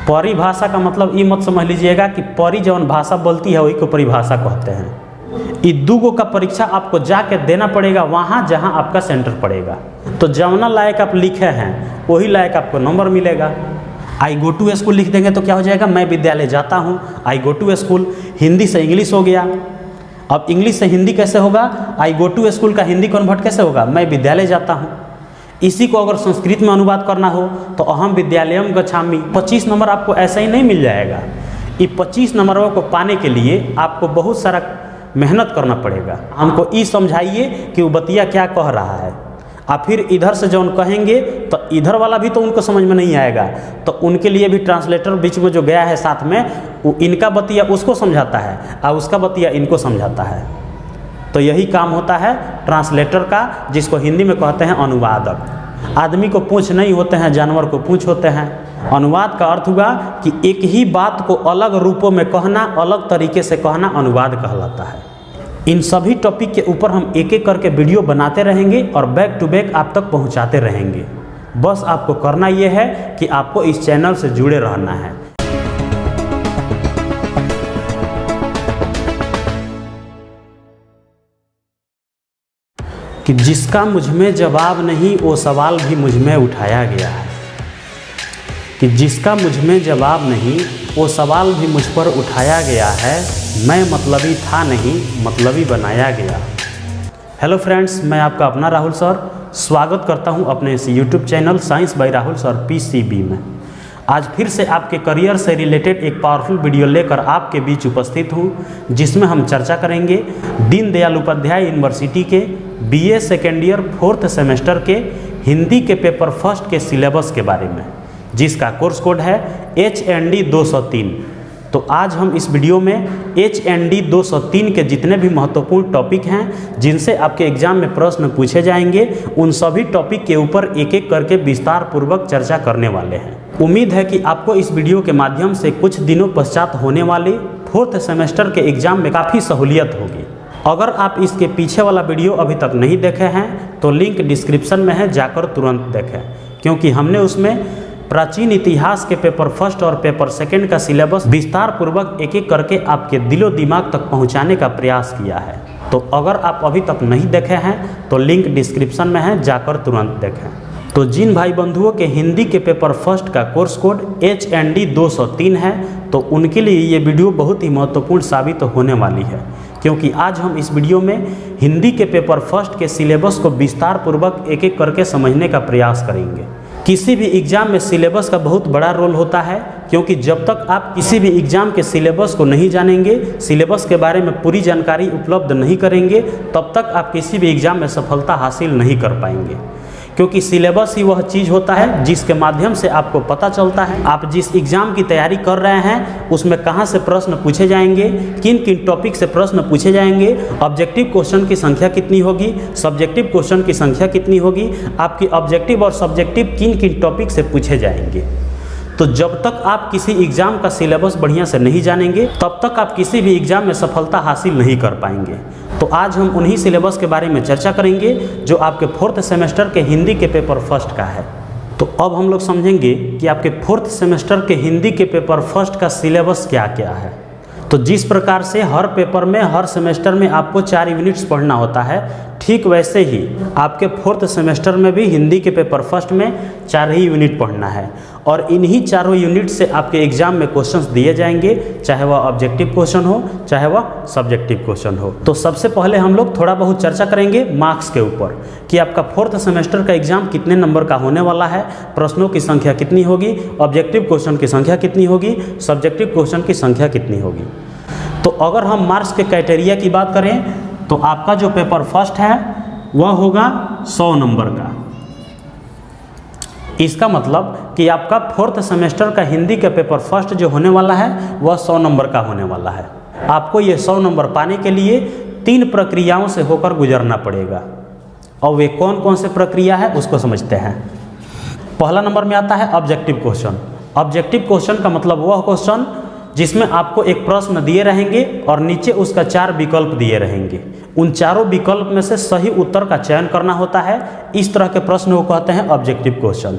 परिभाषा का मतलब ये मत समझ लीजिएगा कि परी जौन भाषा बोलती है वही को परिभाषा कहते हैं। ये दूगो का परीक्षा आपको जाके देना पड़ेगा वहाँ जहाँ आपका सेंटर पड़ेगा। तो जौना लायक आप लिखे हैं वही लायक आपको नंबर मिलेगा। आई गो टू स्कूल लिख देंगे तो क्या हो जाएगा, मैं विद्यालय जाता हूँ, आई गो टू स्कूल। हिंदी से इंग्लिश हो गया, अब इंग्लिश से हिंदी कैसे होगा, आई गो टू स्कूल का हिंदी कन्वर्ट कैसे होगा, मैं विद्यालय जाता हूँ। इसी को अगर संस्कृत में अनुवाद करना हो तो अहम विद्यालयम गच्छामि। 25 नंबर आपको ऐसा ही नहीं मिल जाएगा। ये 25 नंबरों को पाने के लिए आपको बहुत सारा मेहनत करना पड़ेगा। हमको ये समझाइए कि वो बतिया क्या कह रहा है, और फिर इधर से जौन कहेंगे तो इधर वाला भी तो उनको समझ में नहीं आएगा, तो उनके लिए भी ट्रांसलेटर बीच में जो गया है साथ में, वो इनका बतिया उसको समझाता है और उसका बतिया इनको समझाता है। तो यही काम होता है ट्रांसलेटर का, जिसको हिंदी में कहते हैं अनुवादक। आदमी को पूंछ नहीं होते हैं, जानवर को पूंछ होते हैं। अनुवाद का अर्थ हुआ कि एक ही बात को अलग रूपों में कहना, अलग तरीके से कहना अनुवाद कहलाता है। इन सभी टॉपिक के ऊपर हम एक एक करके वीडियो बनाते रहेंगे और बैक टू बैक आप तक पहुंचाते रहेंगे। बस आपको करना ये है कि आपको इस चैनल से जुड़े रहना है। कि जिसका मुझ में जवाब नहीं वो सवाल भी मुझ में उठाया गया है। कि जिसका मुझ में जवाब नहीं वो सवाल भी मुझ पर उठाया गया है। मैं मतलबी था नहीं, मतलबी बनाया गया। हेलो फ्रेंड्स, मैं आपका अपना राहुल सर स्वागत करता हूं अपने इस YouTube channel science by Rahul sir PCB में। आज फिर से आपके करियर से रिलेटेड एक पावरफुल वीडियो लेकर आपके बीच उपस्थित हूं, जिसमें हम चर्चा करेंगे दीनदयाल उपाध्याय यूनिवर्सिटी के BA second year 4th semester के हिंदी के पेपर फर्स्ट के सिलेबस के बारे में, जिसका कोर्स कोड है HND 203। तो आज हम इस वीडियो में HND 203 के जितने भी महत्वपूर्ण टॉपिक हैं जिनसे आपके एग्जाम में प्रश्न पूछे जाएंगे, उन सभी टॉपिक के ऊपर एक एक करके विस्तार पूर्वक चर्चा करने वाले हैं। उम्मीद है कि आपको इस वीडियो के माध्यम से कुछ दिनों पश्चात होने वाले 4th सेमेस्टर के एग्जाम में काफ़ी सहूलियत होगी। अगर आप इसके पीछे वाला वीडियो अभी तक नहीं देखे हैं तो लिंक डिस्क्रिप्शन में है, जाकर तुरंत देखें, क्योंकि हमने उसमें प्राचीन इतिहास के पेपर फर्स्ट और पेपर सेकंड का सिलेबस विस्तार पूर्वक एक एक करके आपके दिलो दिमाग तक पहुंचाने का प्रयास किया है। तो अगर आप अभी तक नहीं देखे हैं तो लिंक डिस्क्रिप्शन में है, जाकर तुरंत देखें। तो जिन भाई बंधुओं के हिंदी के पेपर फर्स्ट का कोर्स कोड HND 203 है, तो उनके लिए ये वीडियो बहुत ही महत्वपूर्ण साबित होने वाली है, क्योंकि आज हम इस वीडियो में हिंदी के पेपर फर्स्ट के सिलेबस को विस्तार पूर्वक एक एक करके समझने का प्रयास करेंगे। किसी भी एग्ज़ाम में सिलेबस का बहुत बड़ा रोल होता है, क्योंकि जब तक आप किसी भी एग्ज़ाम के सिलेबस को नहीं जानेंगे, सिलेबस के बारे में पूरी जानकारी उपलब्ध नहीं करेंगे, तब तक आप किसी भी एग्ज़ाम में सफलता हासिल नहीं कर पाएंगे। क्योंकि सिलेबस ही वह चीज़ होता है जिसके माध्यम से आपको पता चलता है आप जिस एग्ज़ाम की तैयारी कर रहे हैं उसमें कहाँ से प्रश्न पूछे जाएंगे, किन किन टॉपिक से प्रश्न पूछे जाएंगे, ऑब्जेक्टिव क्वेश्चन की संख्या कितनी होगी, सब्जेक्टिव क्वेश्चन की संख्या कितनी होगी, आपकी ऑब्जेक्टिव और सब्जेक्टिव किन किन टॉपिक से पूछे जाएंगे। तो जब तक आप किसी एग्ज़ाम का सिलेबस बढ़िया से नहीं जानेंगे, तब तक आप किसी भी एग्ज़ाम में सफलता हासिल नहीं कर पाएंगे। तो आज हम उन्हीं सिलेबस के बारे में चर्चा करेंगे जो आपके 4th सेमेस्टर के हिंदी के पेपर फर्स्ट का है। तो अब हम लोग समझेंगे कि आपके 4th सेमेस्टर के हिंदी के पेपर फर्स्ट का सिलेबस क्या क्या है। तो जिस प्रकार से हर पेपर में हर सेमेस्टर में आपको 4 यूनिट्स पढ़ना होता है, ठीक वैसे ही आपके 4th सेमेस्टर में भी हिंदी के पेपर फर्स्ट में 4 ही यूनिट पढ़ना है, और इन्हीं चारों यूनिट से आपके एग्जाम में क्वेश्चंस दिए जाएंगे, चाहे वह ऑब्जेक्टिव क्वेश्चन हो चाहे वह सब्जेक्टिव क्वेश्चन हो। तो सबसे पहले हम लोग थोड़ा बहुत चर्चा करेंगे मार्क्स के ऊपर कि आपका 4th सेमेस्टर का एग्जाम कितने नंबर का होने वाला है, प्रश्नों की संख्या कितनी होगी, ऑब्जेक्टिव क्वेश्चन की संख्या कितनी होगी, सब्जेक्टिव क्वेश्चन की संख्या कितनी होगी। तो अगर हम मार्क्स के क्राइटेरिया की बात करें तो आपका जो पेपर फर्स्ट है वह होगा 100 नंबर का। इसका मतलब कि आपका 4th सेमेस्टर का हिंदी का पेपर फर्स्ट जो होने वाला है वह 100 नंबर का होने वाला है। आपको ये 100 नंबर पाने के लिए 3 प्रक्रियाओं से होकर गुजरना पड़ेगा, और वे कौन कौन से प्रक्रिया है उसको समझते हैं। पहला नंबर में आता है ऑब्जेक्टिव क्वेश्चन। ऑब्जेक्टिव क्वेश्चन का मतलब वह क्वेश्चन जिसमें आपको एक प्रश्न दिए रहेंगे और नीचे उसका 4 विकल्प दिए रहेंगे। उन चारों विकल्प में से सही उत्तर का चयन करना होता है। इस तरह के प्रश्न को कहते हैं ऑब्जेक्टिव क्वेश्चन।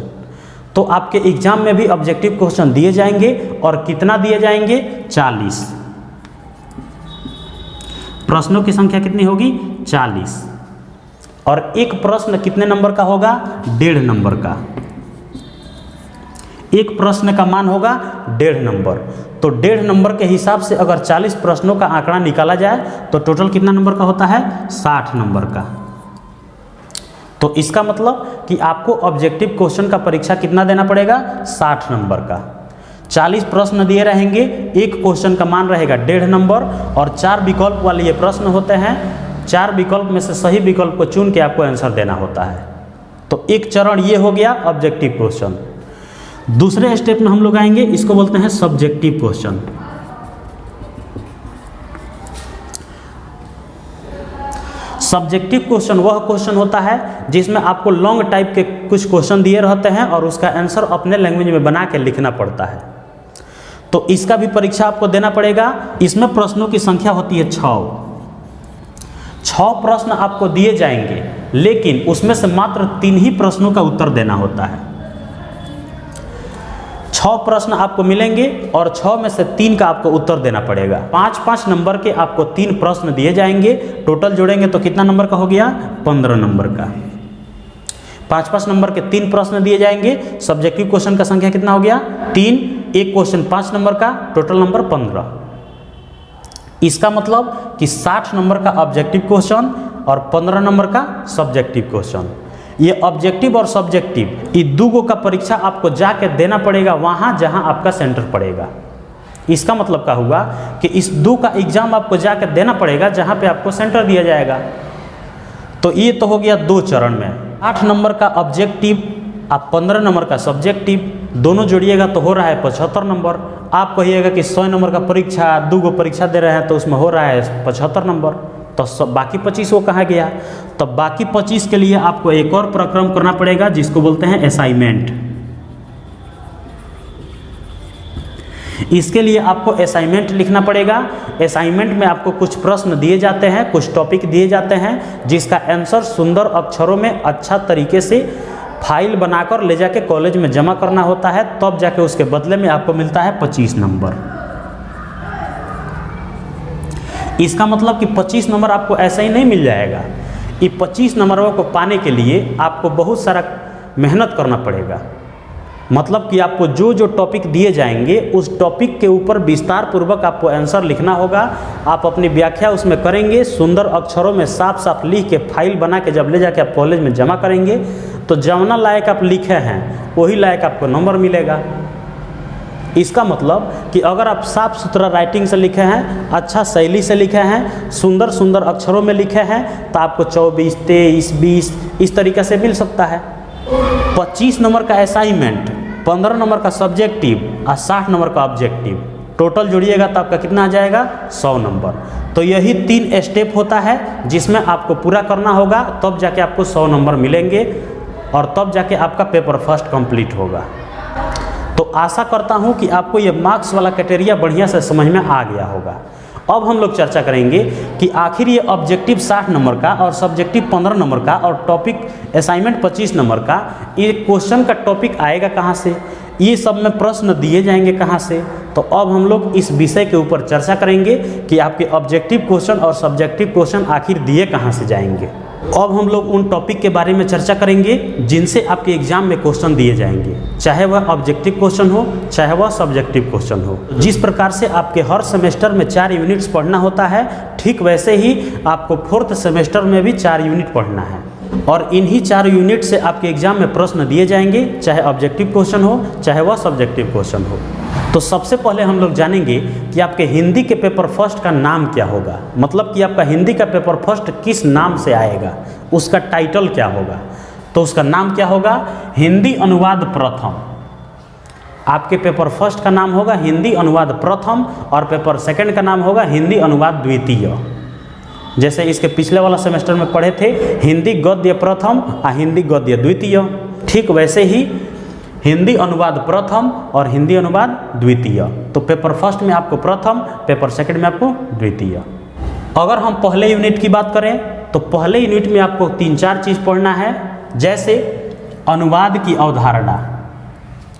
तो आपके एग्जाम में भी ऑब्जेक्टिव क्वेश्चन दिए जाएंगे और कितना दिए जाएंगे, 40। प्रश्नों की संख्या कितनी होगी, 40। और एक प्रश्न कितने नंबर का होगा, 1.5 नंबर का। एक प्रश्न का मान होगा 1.5 नंबर। तो 1.5 नंबर के हिसाब से अगर 40 प्रश्नों का आंकड़ा निकाला जाए तो टोटल कितना नंबर का होता है, 60 नंबर का। तो इसका मतलब कि आपको ऑब्जेक्टिव क्वेश्चन का परीक्षा कितना देना पड़ेगा, 60 नंबर का। 40 प्रश्न दिए रहेंगे, एक क्वेश्चन का मान रहेगा 1.5 नंबर और 4 विकल्प वाले ये प्रश्न होते हैं। 4 विकल्प में से सही विकल्प को चुन के आपको आंसर देना होता है। तो एक चरण ये हो गया ऑब्जेक्टिव क्वेश्चन। दूसरे स्टेप में हम लोग आएंगे, इसको बोलते हैं सब्जेक्टिव क्वेश्चन। सब्जेक्टिव क्वेश्चन वह क्वेश्चन होता है जिसमें आपको लॉन्ग टाइप के कुछ क्वेश्चन दिए रहते हैं और उसका आंसर अपने लैंग्वेज में बना के लिखना पड़ता है। तो इसका भी परीक्षा आपको देना पड़ेगा। इसमें प्रश्नों की संख्या होती है 6 प्रश्न आपको दिए जाएंगे, लेकिन उसमें से मात्र 3 ही प्रश्नों का उत्तर देना होता है। 6 प्रश्न आपको मिलेंगे और 6 में से 3 का आपको उत्तर देना पड़ेगा। 5-5 नंबर के आपको 3 प्रश्न दिए जाएंगे। टोटल जोड़ेंगे तो कितना नंबर का हो गया, 15 नंबर का। 5-5 नंबर के 3 प्रश्न दिए जाएंगे। सब्जेक्टिव क्वेश्चन का संख्या कितना हो गया, 3। एक क्वेश्चन 5 नंबर का, टोटल नंबर 15। इसका मतलब कि 60 नंबर का ऑब्जेक्टिव क्वेश्चन और 15 नंबर का सब्जेक्टिव क्वेश्चन। ये ऑब्जेक्टिव और सब्जेक्टिव ये दो का परीक्षा आपको जाके देना पड़ेगा वहाँ जहाँ आपका सेंटर पड़ेगा। इसका मतलब क्या हुआ कि इस 2 का एग्जाम आपको जाकर देना पड़ेगा जहाँ पे आपको सेंटर दिया जाएगा। तो ये तो हो गया 2 चरण में। 8 नंबर का ऑब्जेक्टिव आप 15 नंबर का सब्जेक्टिव दोनों जोड़िएगा तो हो रहा है 75 नंबर। आप कहिएगा कि 100 नंबर का परीक्षा 2 परीक्षा दे रहे हैं तो उसमें हो रहा है 75 नंबर, तो बाकी 25 वो कहाँ गया। तो बाकी 25 के लिए आपको एक और प्रक्रम करना पड़ेगा जिसको बोलते हैं असाइनमेंट। इसके लिए आपको असाइनमेंट लिखना पड़ेगा। असाइनमेंट में आपको कुछ प्रश्न दिए जाते हैं, कुछ टॉपिक दिए जाते हैं जिसका आंसर सुंदर अक्षरों में अच्छा तरीके से फाइल बनाकर ले जाके कॉलेज में जमा करना होता है। तब जाके उसके बदले में आपको मिलता है 25 नंबर। इसका मतलब कि 25 नंबर आपको ऐसा ही नहीं मिल जाएगा। ये 25 नंबरों को पाने के लिए आपको बहुत सारा मेहनत करना पड़ेगा। मतलब कि आपको जो जो टॉपिक दिए जाएंगे उस टॉपिक के ऊपर विस्तार पूर्वक आपको आंसर लिखना होगा। आप अपनी व्याख्या उसमें करेंगे, सुंदर अक्षरों में साफ साफ लिख के फाइल बना के जब ले जाके आप कॉलेज में जमा करेंगे तो जवना लायक आप लिखे हैं वही लायक आपको नंबर मिलेगा। इसका मतलब कि अगर आप साफ सुथरा राइटिंग से लिखे हैं, अच्छा शैली से लिखे हैं, सुंदर सुंदर अक्षरों में लिखे हैं तो आपको 24, 23, 20 इस तरीके से मिल सकता है। 25 नंबर का असाइनमेंट, 15 नंबर का सब्जेक्टिव और 60 नंबर का ऑब्जेक्टिव, टोटल जोड़िएगा तो आपका कितना आ जाएगा, 100 नंबर। तो यही 3 स्टेप होता है जिसमें आपको पूरा करना होगा, तब जाके आपको 100 नंबर मिलेंगे और तब जाके आपका पेपर फर्स्ट कंप्लीट होगा। तो आशा करता हूं कि आपको ये मार्क्स वाला क्राइटेरिया बढ़िया से समझ में आ गया होगा। अब हम लोग चर्चा करेंगे कि आखिर ये ऑब्जेक्टिव 60 नंबर का और सब्जेक्टिव 15 नंबर का और टॉपिक असाइनमेंट 25 नंबर का, ये क्वेश्चन का टॉपिक आएगा कहाँ से, ये सब में प्रश्न दिए जाएंगे कहाँ से। तो अब हम लोग इस विषय के ऊपर चर्चा करेंगे कि आपके ऑब्जेक्टिव क्वेश्चन और सब्जेक्टिव क्वेश्चन आखिर दिए कहाँ से जाएंगे। अब हम लोग उन टॉपिक के बारे में चर्चा करेंगे जिनसे आपके एग्जाम में क्वेश्चन दिए जाएंगे, चाहे वह ऑब्जेक्टिव क्वेश्चन हो चाहे वह सब्जेक्टिव क्वेश्चन हो। जिस प्रकार से आपके हर सेमेस्टर में 4 यूनिट्स पढ़ना होता है, ठीक वैसे ही आपको 4th सेमेस्टर में भी 4 यूनिट पढ़ना है और इन्हीं 4 यूनिट से आपके एग्जाम में प्रश्न दिए जाएंगे, चाहे ऑब्जेक्टिव क्वेश्चन हो चाहे वह सब्जेक्टिव क्वेश्चन हो। तो सबसे पहले हम लोग जानेंगे कि आपके हिंदी के पेपर फर्स्ट का नाम क्या होगा, मतलब कि आपका हिंदी का पेपर फर्स्ट किस नाम से आएगा, उसका टाइटल क्या होगा। तो उसका नाम क्या होगा, हिंदी अनुवाद प्रथम। आपके पेपर फर्स्ट का नाम होगा हिंदी अनुवाद प्रथम और पेपर सेकंड का नाम होगा हिंदी अनुवाद द्वितीय। जैसे इसके पिछले वाला सेमेस्टर में पढ़े थे हिंदी गद्य प्रथम और हिंदी गद्य द्वितीय, ठीक वैसे ही हिंदी अनुवाद प्रथम और हिंदी अनुवाद द्वितीय। तो पेपर फर्स्ट में आपको प्रथम, पेपर सेकंड में आपको द्वितीय। अगर हम पहले यूनिट की बात करें तो पहले यूनिट में आपको 3-4 चीज़ पढ़ना है, जैसे अनुवाद की अवधारणा,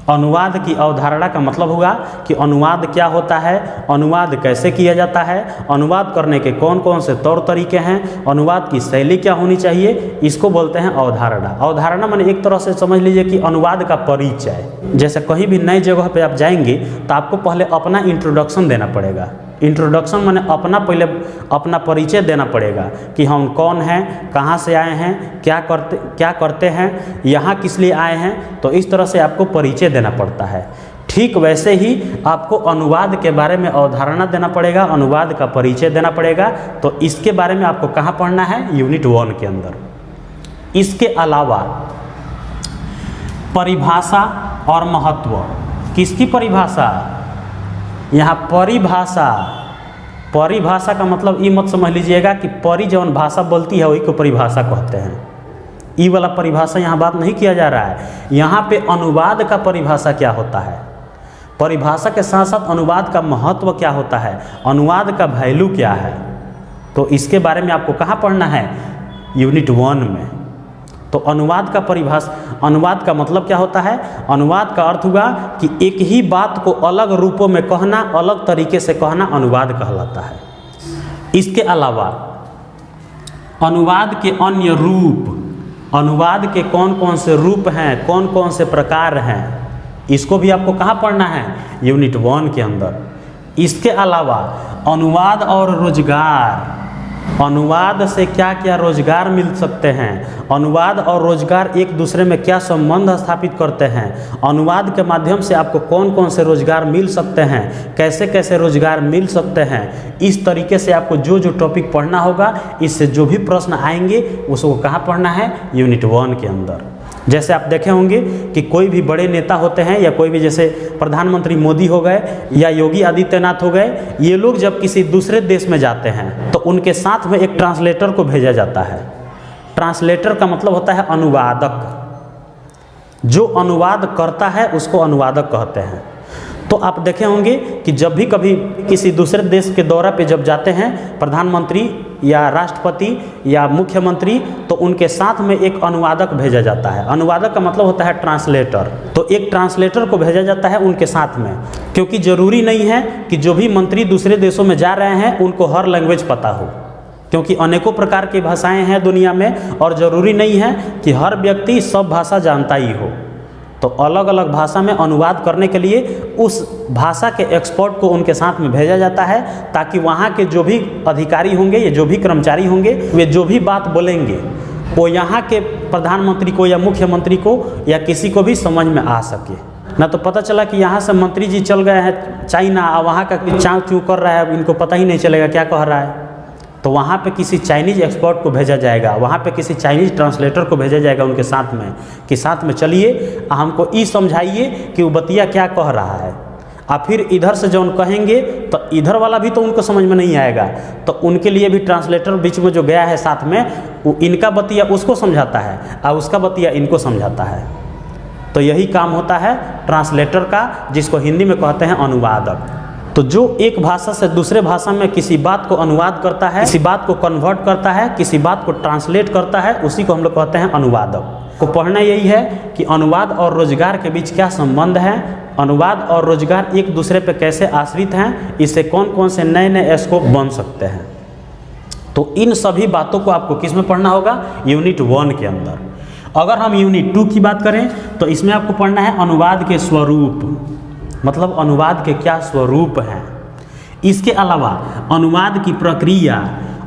अनुवाद की अवधारणा का मतलब हुआ कि अनुवाद क्या होता है, अनुवाद कैसे किया जाता है, अनुवाद करने के कौन कौन से तौर तरीके हैं, अनुवाद की शैली क्या होनी चाहिए, इसको बोलते हैं अवधारणा। अवधारणा माने एक तरह से समझ लीजिए कि अनुवाद का परिचय। जैसे कहीं भी नई जगह पे आप जाएंगे तो आपको पहले अपना इंट्रोडक्शन देना पड़ेगा। इंट्रोडक्शन माने पहले अपना परिचय देना पड़ेगा कि हम कौन हैं, कहाँ से आए हैं, क्या करते हैं, यहाँ किस लिए आए हैं। तो इस तरह से आपको परिचय देना पड़ता है। ठीक वैसे ही आपको अनुवाद के बारे में अवधारणा देना पड़ेगा, अनुवाद का परिचय देना पड़ेगा। तो इसके बारे में आपको कहाँ पढ़ना है, यूनिट 1 के अंदर। इसके अलावा परिभाषा और महत्व। किसकी परिभाषा, यहाँ परिभाषा का मतलब ये मत समझ लीजिएगा कि परी जौन भाषा बोलती है वही को परिभाषा कहते हैं। ये वाला परिभाषा यहाँ बात नहीं किया जा रहा है। यहाँ पे अनुवाद का परिभाषा क्या होता है, परिभाषा के साथ साथ अनुवाद का महत्व क्या होता है, अनुवाद का वैल्यू क्या है। तो इसके बारे में आपको कहाँ पढ़ना है, यूनिट 1 में। तो अनुवाद का अनुवाद का मतलब क्या होता है, अनुवाद का अर्थ हुआ कि एक ही बात को अलग रूपों में कहना, अलग तरीके से कहना अनुवाद कहलाता है। इसके अलावा अनुवाद के अन्य रूप, अनुवाद के कौन कौन से रूप हैं, कौन कौन से प्रकार हैं, इसको भी आपको कहाँ पढ़ना है, यूनिट 1 के अंदर। इसके अलावा अनुवाद और रोजगार, अनुवाद से क्या क्या रोजगार मिल सकते हैं, अनुवाद और रोजगार एक दूसरे में क्या संबंध स्थापित करते हैं, अनुवाद के माध्यम से आपको कौन कौन से रोजगार मिल सकते हैं, कैसे कैसे रोजगार मिल सकते हैं। इस तरीके से आपको जो जो टॉपिक पढ़ना होगा, इससे जो भी प्रश्न आएंगे उसको कहाँ पढ़ना है, यूनिट 1 के अंदर। जैसे आप देखे होंगे कि कोई भी बड़े नेता होते हैं या कोई भी जैसे प्रधानमंत्री मोदी हो गए या योगी आदित्यनाथ हो गए, ये लोग जब किसी दूसरे देश में जाते हैं तो उनके साथ में एक ट्रांसलेटर को भेजा जाता है। ट्रांसलेटर का मतलब होता है अनुवादक, जो अनुवाद करता है उसको अनुवादक कहते हैं। तो आप देखे होंगे कि जब भी कभी किसी दूसरे देश के दौरा पे जब जाते हैं प्रधानमंत्री या राष्ट्रपति या मुख्यमंत्री, तो उनके साथ में एक अनुवादक भेजा जाता है। अनुवादक का मतलब होता है ट्रांसलेटर। तो एक ट्रांसलेटर को भेजा जाता है उनके साथ में, क्योंकि ज़रूरी नहीं है कि जो भी मंत्री दूसरे देशों में जा रहे हैं उनको हर लैंग्वेज पता हो, क्योंकि अनेकों प्रकार की भाषाएं हैं दुनिया में और ज़रूरी नहीं है कि हर व्यक्ति सब भाषा जानता ही हो। तो अलग अलग भाषा में अनुवाद करने के लिए उस भाषा के एक्सपर्ट को उनके साथ में भेजा जाता है, ताकि वहाँ के जो भी अधिकारी होंगे या जो भी कर्मचारी होंगे वे जो भी बात बोलेंगे वो यहाँ के प्रधानमंत्री को या मुख्यमंत्री को या किसी को भी समझ में आ सके। ना तो पता चला कि यहाँ से मंत्री जी चल गए हैं चाइना और वहाँ का चाँव चूँ कर रहा है, इनको पता ही नहीं चलेगा क्या कह रहा है। तो वहाँ पे किसी चाइनीज़ एक्सपर्ट को भेजा जाएगा, वहाँ पे किसी चाइनीज़ ट्रांसलेटर को भेजा जाएगा उनके साथ में कि साथ में चलिए हमको ये समझाइए कि वो बतिया क्या कह रहा है। और फिर इधर से जो उन कहेंगे तो इधर वाला भी तो उनको समझ में नहीं आएगा, तो उनके लिए भी ट्रांसलेटर बीच में जो गया है साथ में, वो इनका बतिया उसको समझाता है और उसका बतिया इनको समझाता है। तो यही काम होता है ट्रांसलेटर का, जिसको हिंदी में कहते हैं अनुवादक। तो जो एक भाषा से दूसरे भाषा में किसी बात को अनुवाद करता है, किसी बात को कन्वर्ट करता है, किसी बात को ट्रांसलेट करता है, उसी को हम लोग कहते हैं अनुवादक। को पढ़ना यही है कि अनुवाद और रोजगार के बीच क्या संबंध है, अनुवाद और रोजगार एक दूसरे पर कैसे आश्रित हैं, इससे कौन कौन से नए नए स्कोप बन सकते हैं। तो इन सभी बातों को आपको किस में पढ़ना होगा, यूनिट 1 के अंदर। अगर हम यूनिट 2 की बात करें तो इसमें आपको पढ़ना है अनुवाद के स्वरूप, मतलब अनुवाद के क्या स्वरूप हैं। इसके अलावा अनुवाद की प्रक्रिया,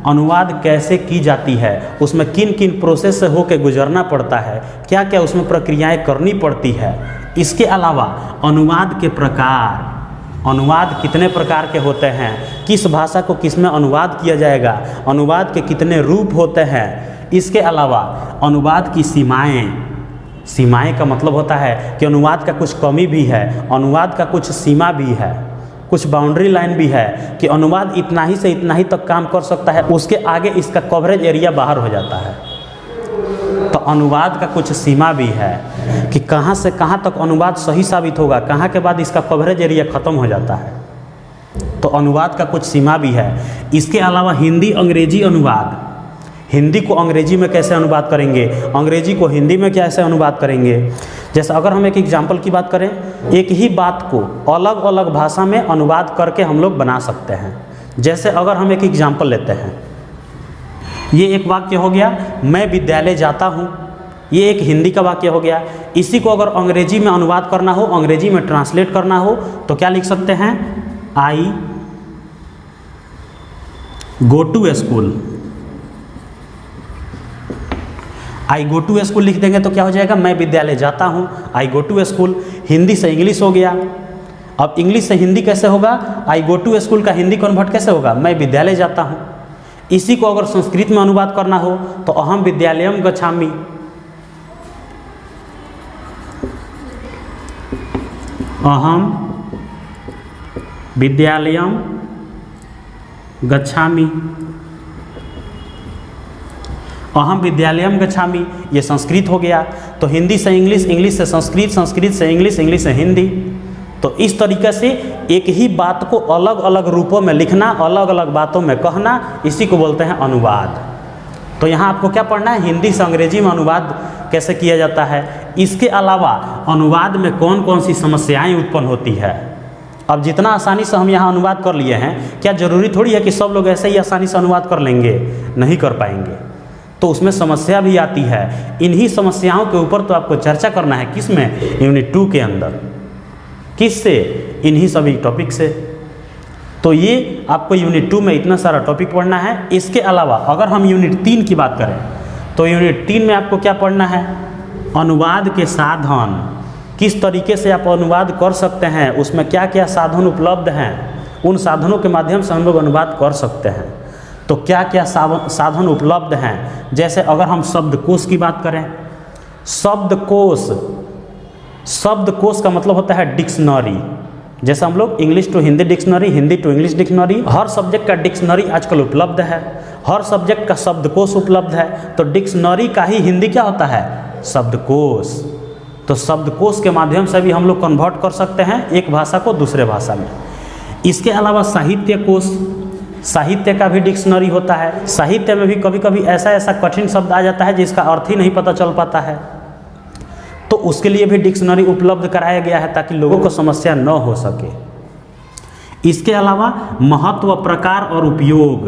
अनुवाद कैसे की जाती है, उसमें किन किन प्रोसेस से होकर गुजरना पड़ता है, क्या क्या उसमें प्रक्रियाएं करनी पड़ती है। इसके अलावा अनुवाद के प्रकार, अनुवाद कितने प्रकार के होते हैं, किस भाषा को किस में अनुवाद किया जाएगा, अनुवाद के कितने रूप होते हैं। इसके अलावा अनुवाद की सीमाएँ, सीमाएं का मतलब होता है कि अनुवाद का कुछ कमी भी है, अनुवाद का कुछ सीमा भी है, कुछ बाउंड्री लाइन भी है कि अनुवाद इतना ही से इतना ही तक काम कर सकता है, उसके आगे इसका कवरेज एरिया बाहर हो जाता है। तो अनुवाद का कुछ सीमा भी है कि कहाँ से कहाँ तक अनुवाद सही साबित होगा, कहाँ के बाद इसका कवरेज एरिया ख़त्म हो जाता है। तो अनुवाद का कुछ सीमा भी है। इसके अलावा हिंदी अंग्रेजी अनुवाद, हिंदी को अंग्रेजी में कैसे अनुवाद करेंगे, अंग्रेजी को हिंदी में कैसे अनुवाद करेंगे, जैसे अगर हम एक एग्जाम्पल की बात करें, एक ही बात को अलग अलग भाषा में अनुवाद करके हम लोग बना सकते हैं। जैसे अगर हम एक एग्जाम्पल लेते हैं, ये एक वाक्य हो गया, मैं विद्यालय जाता हूँ, ये एक हिंदी का वाक्य हो गया। इसी को अगर अंग्रेजी में अनुवाद करना हो, अंग्रेजी में ट्रांसलेट करना हो, तो क्या लिख सकते हैं, I go to school. I go to school लिख देंगे तो क्या हो जाएगा, मैं विद्यालय जाता हूँ, आई गो टू स्कूल। हिंदी से इंग्लिश हो गया। अब इंग्लिश से हिंदी कैसे होगा, आई गो टू स्कूल का हिंदी कन्वर्ट कैसे होगा, मैं विद्यालय जाता हूँ। इसी को अगर संस्कृत में अनुवाद करना हो तो अहम विद्यालयम गच्छामि, अहम विद्यालयम गच्छामि, अहम विद्यालयम गच्छामि, ये संस्कृत हो गया। तो हिंदी से इंग्लिश, इंग्लिश से संस्कृत, संस्कृत से इंग्लिश, इंग्लिश से हिंदी। तो इस तरीके से एक ही बात को अलग अलग रूपों में लिखना, अलग अलग बातों में कहना, इसी को बोलते हैं अनुवाद। तो यहाँ आपको क्या पढ़ना है, हिंदी से अंग्रेजी में अनुवाद कैसे किया जाता है। इसके अलावा अनुवाद में कौन कौन सी समस्याएं उत्पन्न होती है। अब जितना आसानी से हम यहाँ अनुवाद कर लिए हैं, क्या ज़रूरी थोड़ी है कि सब लोग ऐसे ही आसानी से अनुवाद कर लेंगे, नहीं कर पाएंगे। तो उसमें समस्या भी आती है। इन्हीं समस्याओं के ऊपर तो आपको चर्चा करना है, किस में, यूनिट 2 के अंदर। किससे, इन्हीं सभी टॉपिक से। तो ये आपको यूनिट 2 में इतना सारा टॉपिक पढ़ना है। इसके अलावा अगर हम यूनिट 3 की बात करें तो यूनिट 3 में आपको क्या पढ़ना है, अनुवाद के साधन, किस तरीके से आप अनुवाद कर सकते हैं, उसमें क्या क्या साधन उपलब्ध हैं, उन साधनों के माध्यम से हम लोग अनुवाद कर सकते हैं। तो क्या क्या साधन उपलब्ध हैं। जैसे अगर हम शब्दकोश की बात करें, शब्दकोश, शब्दकोश का मतलब होता है डिक्शनरी। जैसे हम लोग English to Hindi dictionary, Hindi to English dictionary, हर सब्जेक्ट का डिक्शनरी आजकल उपलब्ध है, हर सब्जेक्ट का शब्दकोश उपलब्ध है। तो डिक्शनरी का ही हिंदी क्या होता है, शब्दकोश। तो शब्दकोश के माध्यम से भी हम लोग कन्वर्ट कर सकते हैं एक भाषा को दूसरे भाषा में। इसके अलावा साहित्य कोश, साहित्य का भी डिक्शनरी होता है। साहित्य में भी कभी कभी ऐसा कठिन शब्द आ जाता है जिसका अर्थ ही नहीं पता चल पाता है, तो उसके लिए भी डिक्शनरी उपलब्ध कराया गया है ताकि लोगों को समस्या न हो सके। इसके अलावा महत्व, प्रकार और उपयोग,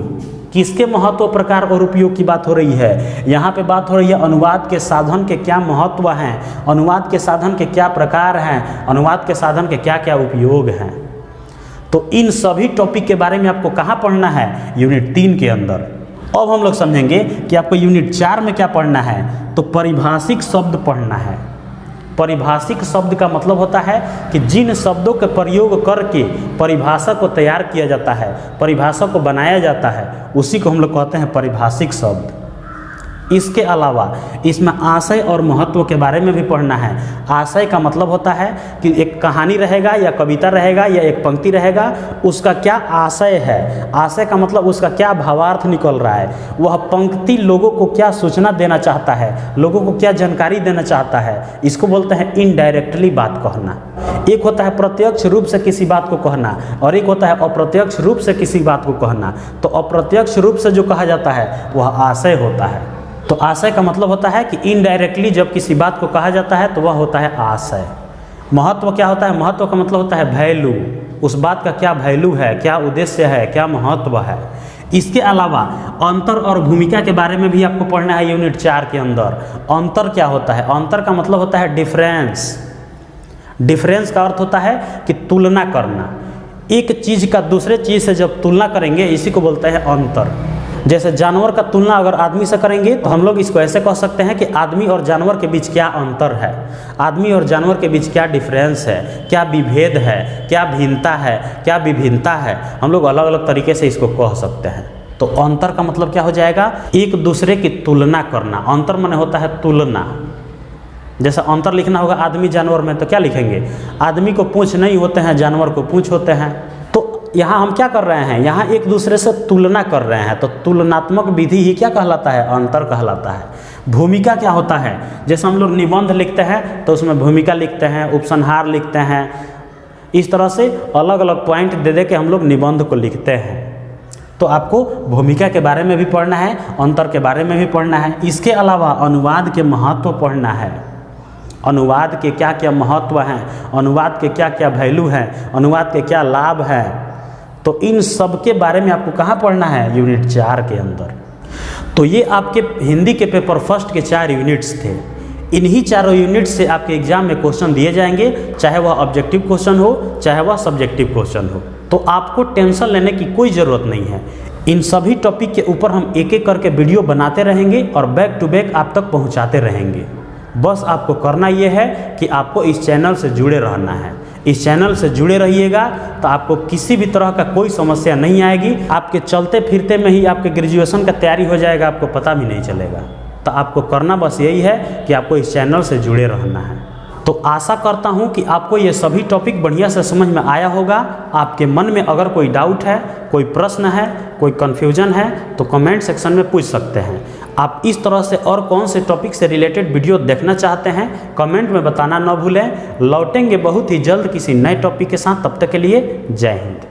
किसके महत्व, प्रकार और उपयोग की बात हो रही है, यहाँ पे बात हो रही है अनुवाद के साधन के क्या महत्व हैं, अनुवाद के साधन के क्या प्रकार हैं, अनुवाद के साधन के क्या क्या उपयोग हैं। तो इन सभी टॉपिक के बारे में आपको कहाँ पढ़ना है, यूनिट 3 के अंदर। अब हम लोग समझेंगे कि आपको यूनिट 4 में क्या पढ़ना है। तो परिभाषिक शब्द पढ़ना है। परिभाषिक शब्द का मतलब होता है कि जिन शब्दों के प्रयोग करके परिभाषा को तैयार किया जाता है, परिभाषा को बनाया जाता है, उसी को हम लोग कहते हैं परिभाषिक शब्द। इसके अलावा इसमें आशय और महत्व के बारे में भी पढ़ना है। आशय का मतलब होता है कि एक कहानी रहेगा या कविता रहेगा या एक पंक्ति रहेगा, उसका क्या आशय है। आशय का मतलब उसका क्या भावार्थ निकल रहा है, वह पंक्ति लोगों को क्या सूचना देना चाहता है, लोगों को क्या जानकारी देना चाहता है। इसको बोलते हैं इनडायरेक्टली बात कहना। एक होता है प्रत्यक्ष रूप से किसी बात को कहना और एक होता है अप्रत्यक्ष रूप से किसी बात को कहना। तो अप्रत्यक्ष रूप से जो कहा जाता है वह आशय होता है। तो आशय का मतलब होता है कि इनडायरेक्टली जब किसी बात को कहा जाता है तो वह होता है आशय। महत्व क्या होता है, महत्व का मतलब होता है वैल्यू, उस बात का क्या वैल्यू है, क्या उद्देश्य है, क्या महत्व है। इसके अलावा अंतर और भूमिका के बारे में भी आपको पढ़ना है यूनिट 4 के अंदर। अंतर क्या होता है, अंतर का मतलब होता है डिफरेंस। डिफरेंस का अर्थ होता है कि तुलना करना, एक चीज़ का दूसरे चीज़ से जब तुलना करेंगे इसी को बोलते हैं अंतर। जैसे जानवर का तुलना अगर आदमी से करेंगे तो हम लोग इसको ऐसे कह सकते हैं कि आदमी और जानवर के बीच क्या अंतर है, आदमी और जानवर के बीच क्या डिफरेंस है, क्या विभेद है, क्या भिन्नता है, क्या विभिन्नता है। हम लोग अलग अलग तरीके से इसको कह सकते हैं। तो अंतर का मतलब क्या हो जाएगा, एक दूसरे की तुलना करना। अंतर माने होता है तुलना। जैसे अंतर लिखना होगा आदमी जानवर में तो क्या लिखेंगे, आदमी को पूंछ नहीं होते हैं, जानवर को पूंछ होते हैं। तो यहाँ हम क्या कर रहे हैं, यहाँ एक दूसरे से तुलना कर रहे हैं। तो तुलनात्मक विधि ही क्या कहलाता है, अंतर कहलाता है। भूमिका क्या होता है, जैसे हम लोग निबंध लिखते हैं तो उसमें भूमिका लिखते हैं, उपसंहार लिखते हैं, इस तरह से अलग अलग पॉइंट दे दे के हम लोग निबंध को लिखते हैं। तो आपको भूमिका के बारे में भी पढ़ना है, अंतर के बारे में भी पढ़ना है। इसके अलावा अनुवाद के महत्व पढ़ना है। अनुवाद के क्या क्या महत्व हैं, अनुवाद के क्या क्या वैल्यू हैं, अनुवाद के क्या लाभ हैं। तो इन सब के बारे में आपको कहाँ पढ़ना है, यूनिट 4 के अंदर। तो ये आपके हिंदी के पेपर फर्स्ट के 4 यूनिट्स थे। इन्हीं चारों यूनिट से आपके एग्जाम में क्वेश्चन दिए जाएंगे, चाहे वह ऑब्जेक्टिव क्वेश्चन हो, चाहे वह सब्जेक्टिव क्वेश्चन हो। तो आपको टेंशन लेने की कोई ज़रूरत नहीं है। इन सभी टॉपिक के ऊपर हम एक एक करके वीडियो बनाते रहेंगे और बैक टू बैक आप तक पहुंचाते रहेंगे। बस आपको करना ये है कि आपको इस चैनल से जुड़े रहना है। इस चैनल से जुड़े रहिएगा तो आपको किसी भी तरह का कोई समस्या नहीं आएगी। आपके चलते फिरते में ही आपके ग्रेजुएशन का तैयारी हो जाएगा, आपको पता भी नहीं चलेगा। तो आपको करना बस यही है कि आपको इस चैनल से जुड़े रहना है। तो आशा करता हूं कि आपको ये सभी टॉपिक बढ़िया से समझ में आया होगा। आपके मन में अगर कोई डाउट है, कोई प्रश्न है, कोई कन्फ्यूजन है तो कमेंट सेक्शन में पूछ सकते हैं। आप इस तरह से और कौन से टॉपिक से रिलेटेड वीडियो देखना चाहते हैं कमेंट में बताना न भूलें। लौटेंगे बहुत ही जल्द किसी नए टॉपिक के साथ, तब तक के लिए जय हिंद।